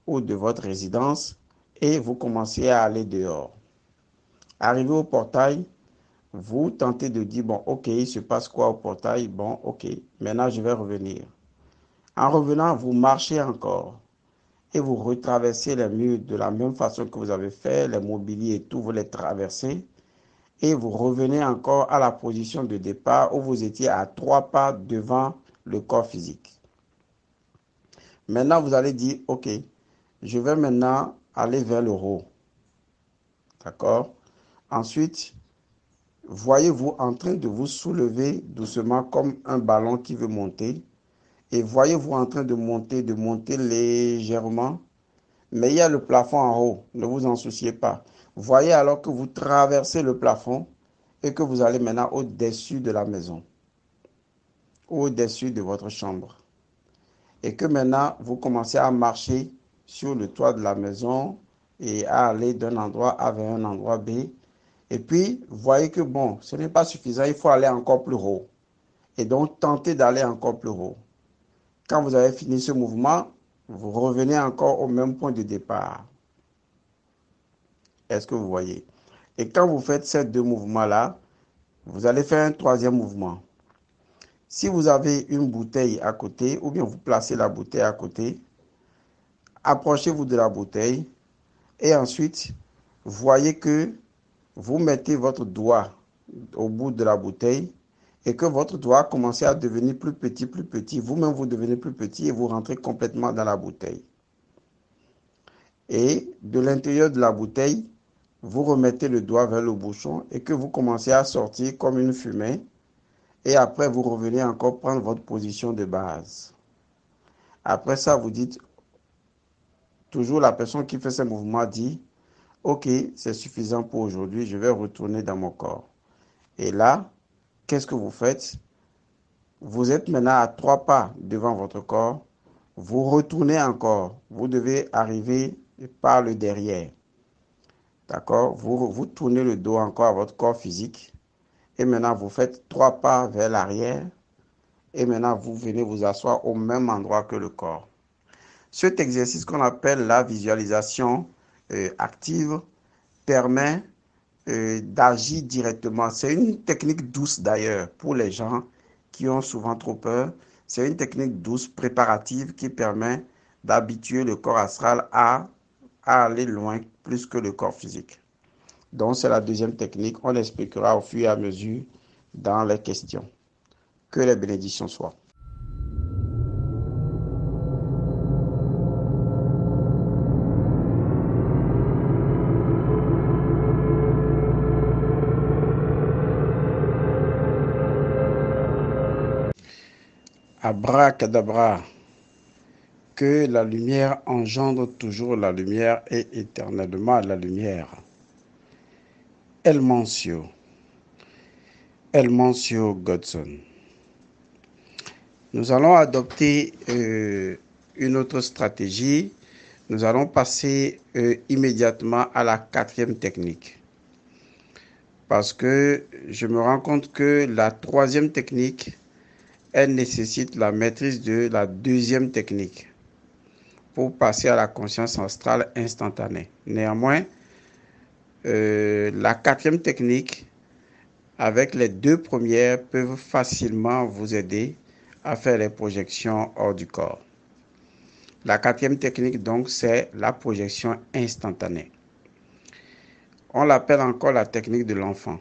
ou de votre résidence. Et vous commencez à aller dehors. Arrivé au portail, vous tentez de dire, bon, ok, il se passe quoi au portail? Bon, ok, maintenant je vais revenir. En revenant, vous marchez encore et vous retraversez les murs de la même façon que vous avez fait, les mobiliers et tout, vous les traversez et vous revenez encore à la position de départ où vous étiez à 3 pas devant le corps physique. Maintenant, vous allez dire, ok, je vais maintenant aller vers le haut. D'accord? Ensuite, voyez-vous en train de vous soulever doucement comme un ballon qui veut monter. Et voyez-vous en train de monter légèrement. Mais il y a le plafond en haut, ne vous en souciez pas. Voyez alors que vous traversez le plafond et que vous allez maintenant au-dessus de la maison, au-dessus de votre chambre. Et que maintenant vous commencez à marcher sur le toit de la maison et à aller d'un endroit A vers un endroit B. Et puis, voyez que bon, ce n'est pas suffisant, il faut aller encore plus haut. Et donc, tentez d'aller encore plus haut. Quand vous avez fini ce mouvement, vous revenez encore au même point de départ. Est-ce que vous voyez? Et quand vous faites ces deux mouvements-là, vous allez faire un troisième mouvement. Si vous avez une bouteille à côté, ou bien vous placez la bouteille à côté, approchez-vous de la bouteille et ensuite, voyez que vous mettez votre doigt au bout de la bouteille et que votre doigt commence à devenir plus petit, plus petit. Vous-même, vous devenez plus petit et vous rentrez complètement dans la bouteille. Et de l'intérieur de la bouteille, vous remettez le doigt vers le bouchon et que vous commencez à sortir comme une fumée. Et après, vous revenez encore prendre votre position de base. Après ça, vous dites, toujours la personne qui fait ce mouvement dit, OK, c'est suffisant pour aujourd'hui, je vais retourner dans mon corps. Et là, qu'est-ce que vous faites? Vous êtes maintenant à 3 pas devant votre corps. Vous retournez encore. Vous devez arriver par le derrière. D'accord? Vous tournez le dos encore à votre corps physique. Et maintenant, vous faites 3 pas vers l'arrière. Et maintenant, vous venez vous asseoir au même endroit que le corps. Cet exercice qu'on appelle la visualisation active permet d'agir directement. C'est une technique douce d'ailleurs pour les gens qui ont souvent trop peur. C'est une technique douce, préparative qui permet d'habituer le corps astral à aller loin plus que le corps physique. Donc c'est la deuxième technique. On l'expliquera au fur et à mesure dans les questions. Que les bénédictions soient. Abracadabra, que la lumière engendre toujours la lumière et éternellement la lumière. El Mancio Godson. Nous allons adopter une autre stratégie. Nous allons passer immédiatement à la quatrième technique. Parce que je me rends compte que la troisième technique, elle nécessite la maîtrise de la deuxième technique pour passer à la conscience astrale instantanée. Néanmoins, la quatrième technique, avec les deux premières, peuvent facilement vous aider à faire les projections hors du corps. La quatrième technique, donc, c'est la projection instantanée. On l'appelle encore la technique de l'enfant.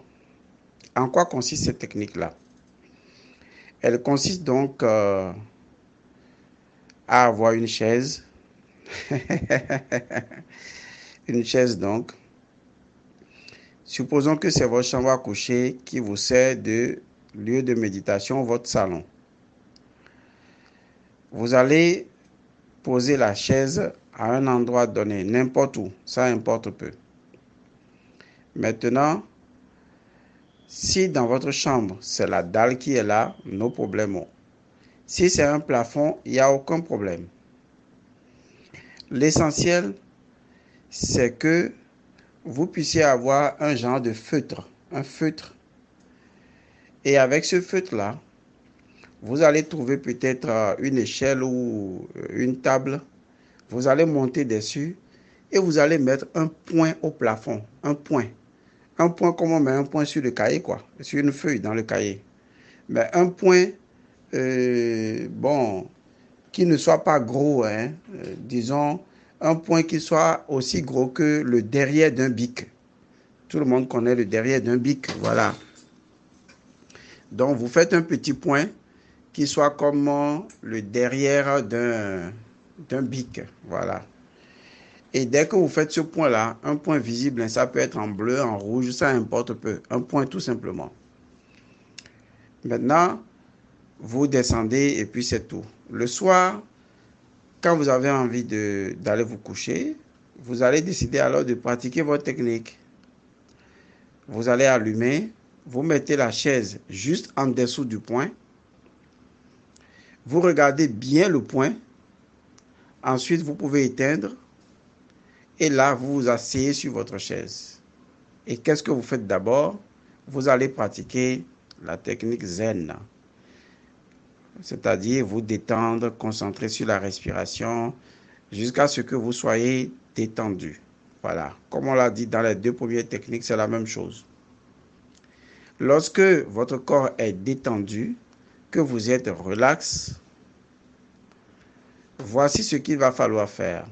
En quoi consiste cette technique-là? Elle consiste donc à avoir une chaise. Une chaise donc. Supposons que c'est votre chambre à coucher qui vous sert de lieu de méditation, votre salon. Vous allez poser la chaise à un endroit donné, n'importe où, ça importe peu. Maintenant, si dans votre chambre, c'est la dalle qui est là, no problème. Si c'est un plafond, il n'y a aucun problème. L'essentiel, c'est que vous puissiez avoir un genre de feutre, un feutre. Et avec ce feutre-là, vous allez trouver peut-être une échelle ou une table. Vous allez monter dessus et vous allez mettre un point au plafond, un point. Un point comme on met un point sur le cahier, quoi, sur une feuille dans le cahier. Mais un point, bon, qui ne soit pas gros, hein, disons, un point qui soit aussi gros que le derrière d'un bic. Tout le monde connaît le derrière d'un bic, voilà. Donc, vous faites un petit point qui soit comme le derrière d'un bic, voilà. Et dès que vous faites ce point-là, un point visible, ça peut être en bleu, en rouge, ça importe peu. Un point tout simplement. Maintenant, vous descendez et puis c'est tout. Le soir, quand vous avez envie d'aller vous coucher, vous allez décider alors de pratiquer votre technique. Vous allez allumer, vous mettez la chaise juste en dessous du point. Vous regardez bien le point. Ensuite, vous pouvez éteindre. Et là, vous vous asseyez sur votre chaise. Et qu'est-ce que vous faites d'abord? Vous allez pratiquer la technique zen. C'est-à-dire vous détendre, concentrer sur la respiration jusqu'à ce que vous soyez détendu. Voilà. Comme on l'a dit dans les deux premières techniques, c'est la même chose. Lorsque votre corps est détendu, que vous êtes relax, voici ce qu'il va falloir faire.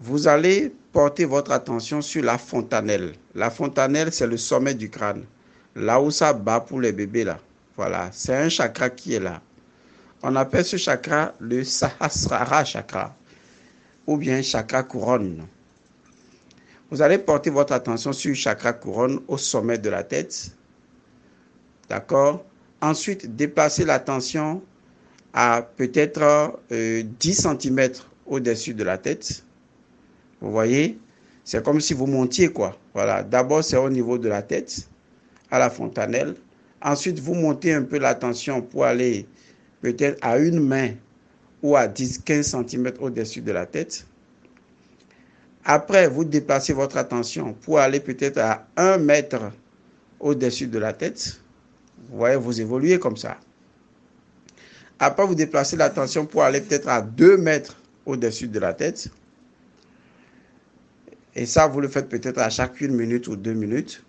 Vous allez porter votre attention sur la fontanelle. La fontanelle, c'est le sommet du crâne. Là où ça bat pour les bébés, là. Voilà, c'est un chakra qui est là. On appelle ce chakra le Sahasrara chakra ou bien chakra couronne. Vous allez porter votre attention sur le chakra couronne au sommet de la tête. D'accord? Ensuite, déplacez l'attention à peut-être 10 cm au-dessus de la tête. Vous voyez? C'est comme si vous montiez, quoi. Voilà. D'abord, c'est au niveau de la tête, à la fontanelle. Ensuite, vous montez un peu l'attention pour aller peut-être à une main ou à 10-15 cm au-dessus de la tête. Après, vous déplacez votre attention pour aller peut-être à 1 mètre au-dessus de la tête. Vous voyez, vous évoluez comme ça. Après, vous déplacez l'attention pour aller peut-être à 2 mètres au-dessus de la tête. Et ça, vous le faites peut-être à chaque 1 minute ou 2 minutes.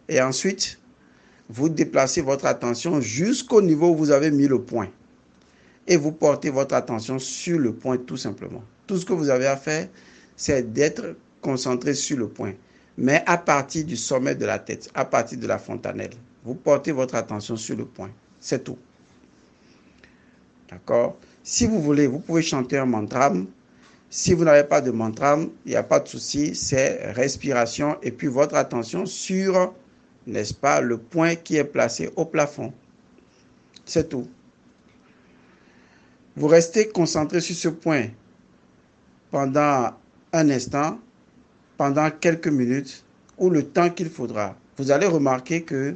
Et ensuite, vous déplacez votre attention jusqu'au niveau où vous avez mis le point. Et vous portez votre attention sur le point tout simplement. Tout ce que vous avez à faire, c'est d'être concentré sur le point. Mais à partir du sommet de la tête, à partir de la fontanelle. Vous portez votre attention sur le point. C'est tout. D'accord? Si vous voulez, vous pouvez chanter un mantra. Si vous n'avez pas de mantra, il n'y a pas de souci. C'est respiration et puis votre attention sur, n'est-ce pas, le point qui est placé au plafond. C'est tout. Vous restez concentré sur ce point pendant un instant, pendant quelques minutes ou le temps qu'il faudra. Vous allez remarquer que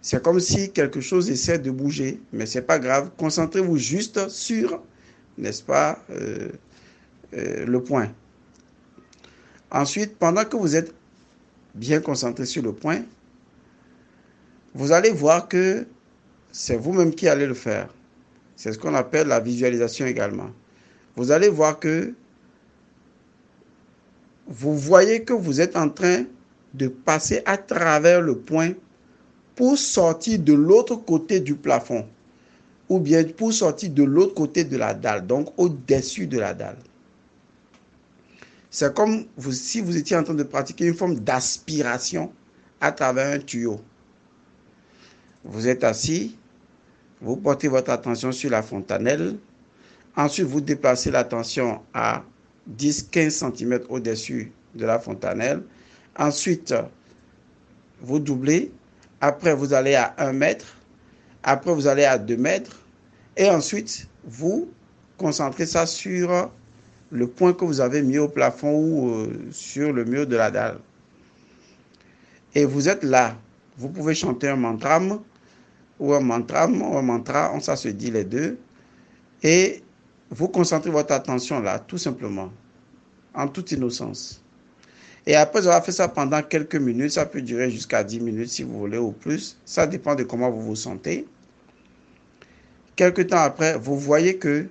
c'est comme si quelque chose essaie de bouger, mais ce n'est pas grave. Concentrez-vous juste sur, n'est-ce pas, le point. Ensuite, pendant que vous êtes bien concentré sur le point, vous allez voir que c'est vous-même qui allez le faire. C'est ce qu'on appelle la visualisation également. Vous allez voir que vous voyez que vous êtes en train de passer à travers le point pour sortir de l'autre côté du plafond ou bien pour sortir de l'autre côté de la dalle, donc au-dessus de la dalle. C'est comme si vous étiez en train de pratiquer une forme d'aspiration à travers un tuyau. Vous êtes assis, vous portez votre attention sur la fontanelle, ensuite vous déplacez l'attention à 10-15 cm au-dessus de la fontanelle, ensuite vous doublez, après vous allez à 1 mètre, après vous allez à 2 mètres, et ensuite vous concentrez ça sur le point que vous avez mis au plafond ou sur le mur de la dalle. Et vous êtes là, vous pouvez chanter un mantra, ça se dit les deux, et vous concentrez votre attention là, tout simplement, en toute innocence. Et après avoir fait ça pendant quelques minutes, ça peut durer jusqu'à 10 minutes si vous voulez ou plus, ça dépend de comment vous vous sentez. Quelque temps après, vous voyez que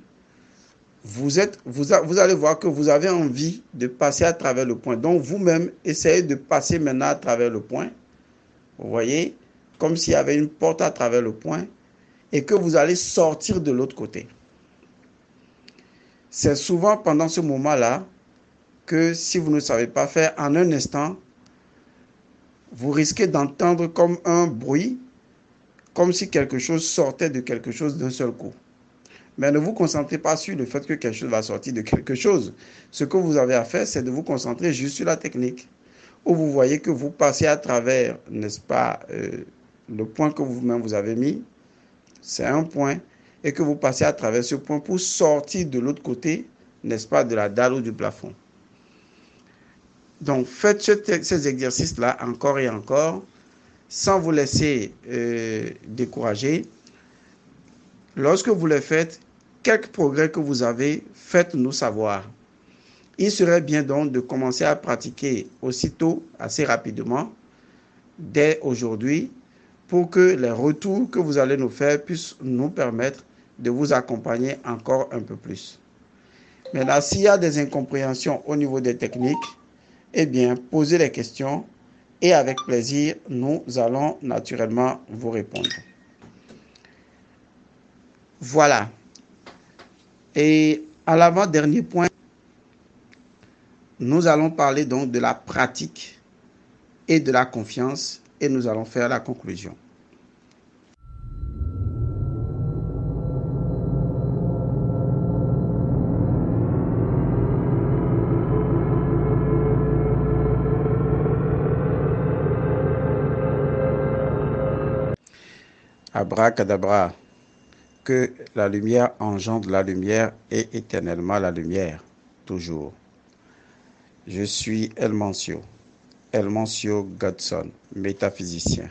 vous allez voir que vous avez envie de passer à travers le point. Donc vous-même, essayez de passer maintenant à travers le point. Vous voyez, comme s'il y avait une porte à travers le point et que vous allez sortir de l'autre côté. C'est souvent pendant ce moment-là que si vous ne savez pas faire, en un instant, vous risquez d'entendre comme un bruit, comme si quelque chose sortait de quelque chose d'un seul coup. Mais ne vous concentrez pas sur le fait que quelque chose va sortir de quelque chose. Ce que vous avez à faire, c'est de vous concentrer juste sur la technique. Où vous voyez que vous passez à travers, n'est-ce pas, le point que vous-même vous avez mis, c'est un point, et que vous passez à travers ce point pour sortir de l'autre côté, n'est-ce pas, de la dalle ou du plafond. Donc, faites ces exercices-là encore et encore, sans vous laisser décourager. Lorsque vous les faites, quelques progrès que vous avez, faites-nous savoir. Il serait bien donc de commencer à pratiquer aussitôt, assez rapidement, dès aujourd'hui, pour que les retours que vous allez nous faire puissent nous permettre de vous accompagner encore un peu plus. Maintenant, s'il y a des incompréhensions au niveau des techniques, eh bien, posez les questions et avec plaisir, nous allons naturellement vous répondre. Voilà. Et à l'avant-dernier point, nous allons parler donc de la pratique et de la confiance et nous allons faire la conclusion. Abracadabra, que la lumière engendre la lumière et éternellement la lumière, toujours. Je suis Elmancio Godson, métaphysicien,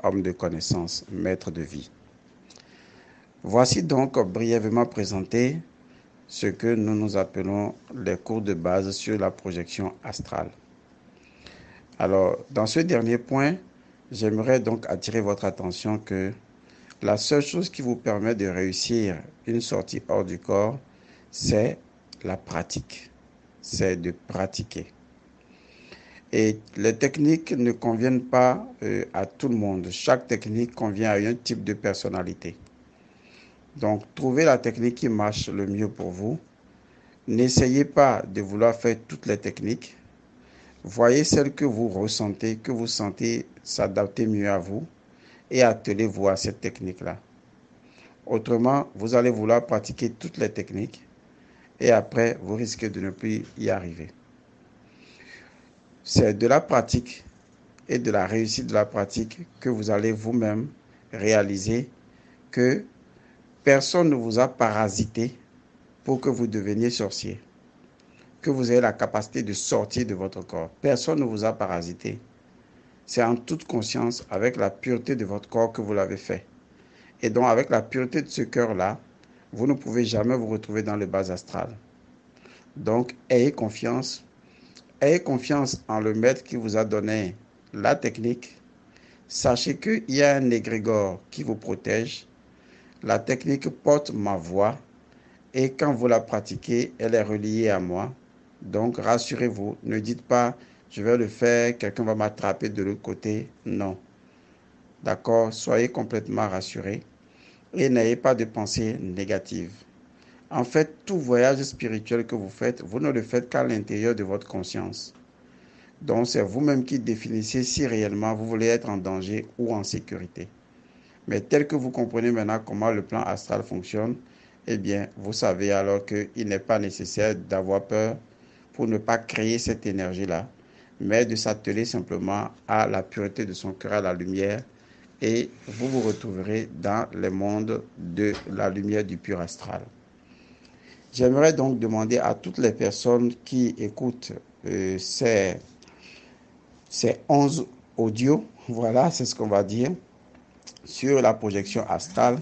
homme de connaissance, maître de vie. Voici donc brièvement présenté ce que nous appelons les cours de base sur la projection astrale. Alors, dans ce dernier point, j'aimerais donc attirer votre attention que la seule chose qui vous permet de réussir une sortie hors du corps, c'est la pratique. C'est de pratiquer. Et les techniques ne conviennent pas à tout le monde. Chaque technique convient à un type de personnalité. Donc, trouvez la technique qui marche le mieux pour vous. N'essayez pas de vouloir faire toutes les techniques. Voyez celle que vous ressentez, que vous sentez s'adapter mieux à vous et attelez-vous à cette technique-là. Autrement, vous allez vouloir pratiquer toutes les techniques et après, vous risquez de ne plus y arriver. C'est de la pratique et de la réussite de la pratique que vous allez vous-même réaliser que personne ne vous a parasité pour que vous deveniez sorcier, que vous ayez la capacité de sortir de votre corps. Personne ne vous a parasité. C'est en toute conscience, avec la pureté de votre corps que vous l'avez fait. Et donc, avec la pureté de ce cœur-là, vous ne pouvez jamais vous retrouver dans le bas astral. Donc, ayez confiance en le maître qui vous a donné la technique. Sachez qu'il y a un égrégore qui vous protège. La technique porte ma voix et quand vous la pratiquez, elle est reliée à moi. Donc, rassurez-vous, ne dites pas, je vais le faire, quelqu'un va m'attraper de l'autre côté. Non. D'accord? Soyez complètement rassurés et n'ayez pas de pensée négative. En fait, tout voyage spirituel que vous faites, vous ne le faites qu'à l'intérieur de votre conscience. Donc, c'est vous-même qui définissez si réellement vous voulez être en danger ou en sécurité. Mais tel que vous comprenez maintenant comment le plan astral fonctionne, eh bien, vous savez alors qu'il n'est pas nécessaire d'avoir peur pour ne pas créer cette énergie-là, mais de s'atteler simplement à la pureté de son cœur, à la lumière, et vous vous retrouverez dans le monde de la lumière du pur astral. J'aimerais donc demander à toutes les personnes qui écoutent ces 11 audios, voilà, c'est ce qu'on va dire, sur la projection astrale,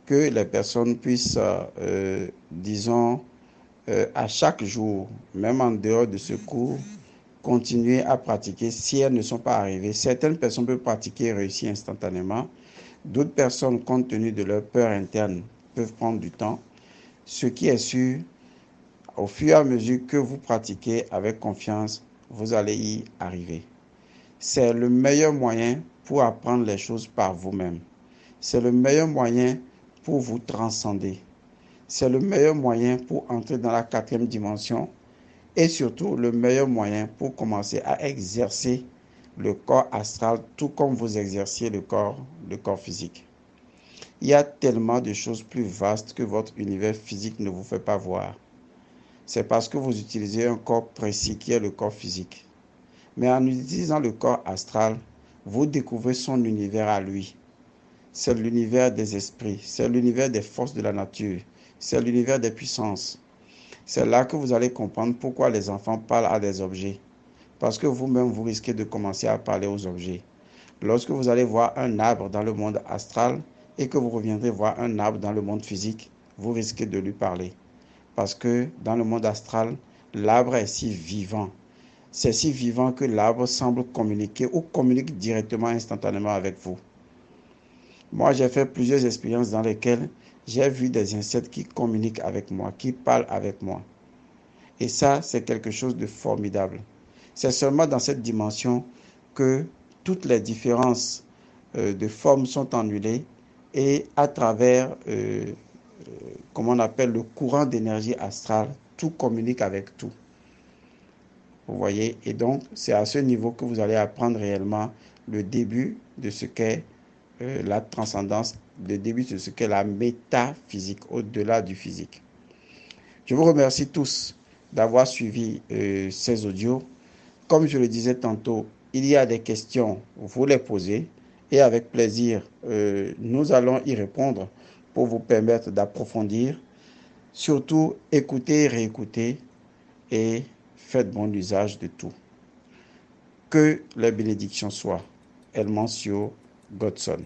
que les personnes puissent, disons, à chaque jour, même en dehors de ce cours, continuer à pratiquer si elles ne sont pas arrivées. Certaines personnes peuvent pratiquer et réussir instantanément. D'autres personnes, compte tenu de leur peur interne, peuvent prendre du temps. Ce qui est sûr, au fur et à mesure que vous pratiquez avec confiance, vous allez y arriver. C'est le meilleur moyen pour apprendre les choses par vous-même. C'est le meilleur moyen pour vous transcender. C'est le meilleur moyen pour entrer dans la 4e dimension et surtout le meilleur moyen pour commencer à exercer le corps astral tout comme vous exerciez le corps physique. Il y a tellement de choses plus vastes que votre univers physique ne vous fait pas voir. C'est parce que vous utilisez un corps précis qui est le corps physique. Mais en utilisant le corps astral, vous découvrez son univers à lui. C'est l'univers des esprits, c'est l'univers des forces de la nature, c'est l'univers des puissances. C'est là que vous allez comprendre pourquoi les enfants parlent à des objets. Parce que vous-même, vous risquez de commencer à parler aux objets. Lorsque vous allez voir un arbre dans le monde astral et que vous reviendrez voir un arbre dans le monde physique, vous risquez de lui parler. Parce que dans le monde astral, l'arbre est si vivant. C'est si vivant que l'arbre semble communiquer ou communique directement, instantanément avec vous. Moi, j'ai fait plusieurs expériences dans lesquelles j'ai vu des insectes qui communiquent avec moi, qui parlent avec moi. Et ça, c'est quelque chose de formidable. C'est seulement dans cette dimension que toutes les différences de formes sont annulées et à travers, comment on appelle, le courant d'énergie astrale, tout communique avec tout. Vous voyez? Et donc, c'est à ce niveau que vous allez apprendre réellement le début de ce qu'est la transcendance, le début de ce qu'est la métaphysique, au-delà du physique. Je vous remercie tous d'avoir suivi ces audios. Comme je le disais tantôt, il y a des questions, vous les posez et avec plaisir, nous allons y répondre pour vous permettre d'approfondir. Surtout, écoutez, réécoutez et faites bon usage de tout. Que les bénédictions soient. El Mancio Godson.